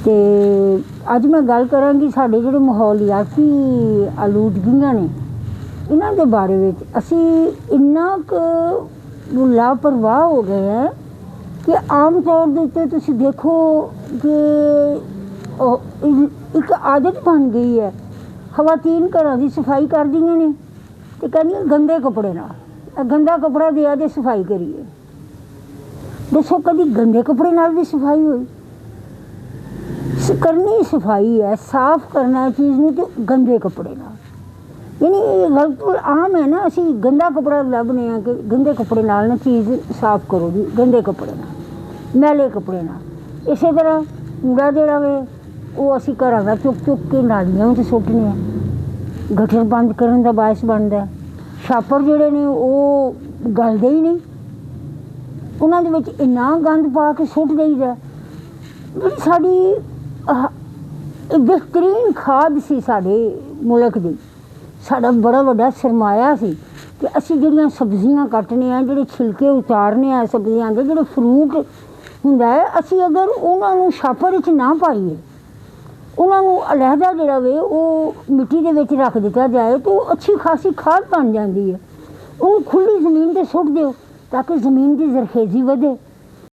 ਤੇ ਅੱਜ ਮੈਂ ਗੱਲ ਕਰਾਂਗੀ ਸਾਡੇ ਜਿਹੜੇ ਮਾਹੌਲੀਆਤੀ ਆਲੂਦਗੀਆਂ ਨੇ ਇਹਨਾਂ ਦੇ ਬਾਰੇ ਵਿੱਚ। ਅਸੀਂ ਇੰਨਾ ਕੁ ਲਾਪਰਵਾਹ ਹੋ ਗਏ ਹੈ ਕਿ ਆਮ ਤੌਰ ਦੇ ਉੱਤੇ ਤੁਸੀਂ ਦੇਖੋ ਕਿ ਇੱਕ ਆਦਤ ਬਣ ਗਈ ਹੈ। ਖਵਾਤੀਨ ਘਰਾਂ ਦੀ ਸਫਾਈ ਕਰਦੀਆਂ ਨੇ ਤੇ ਕਹਿੰਦੀਆਂ ਗੰਦੇ ਕੱਪੜੇ ਨਾਲ, ਗੰਦਾ ਕੱਪੜਾ ਦਿਆ ਤੇ ਸਫਾਈ ਕਰੀਏ। ਦੱਸੋ ਕਦੀ ਗੰਦੇ ਕੱਪੜੇ ਨਾਲ ਵੀ ਸਫਾਈ ਹੋਈ? करनी सफाई है, साफ करना है चीज़ में, तो गंदे कपड़े ना, यानी बिल्कुल आम है ना। असी गंदा कपड़ा लभने कि गंदे कपड़े नाल ना चीज़ साफ करो जी, गंदे कपड़े ना, मैले कपड़े ना। इस तरह कूड़ा जोड़ा वे वो असी घरों का चुक चुक के नालियां में सुट्टने हैं, गटर बंद करने का बायस बनता है। छापर जोड़े ने वो गलते ही नहीं, उन्होंने इन्ना गंद पा के सुट देईदा। जी साड़ी बेहतरीन खाद सी साडे मुल्क दी, साडा बड़ा वड्डा सरमाया सी कि असी जिहड़ियां सब्जियां कट्टने आ, जिहड़े छिलके उतारने आ सब्जियां दे, जिहड़े फ्रूट हुंदा है, असी अगर उन्हां नूं छापर विच ना पाईए, उन्हां नूं अलहदा जिहड़ा वे वो मिट्टी दे विच रख दित्ता जाए तो अच्छी खासी खाद बन जांदी है। उहनूं खुली ज़मीन ते सुट दिओ ताकि ज़मीन की जरखेज़ी वधे।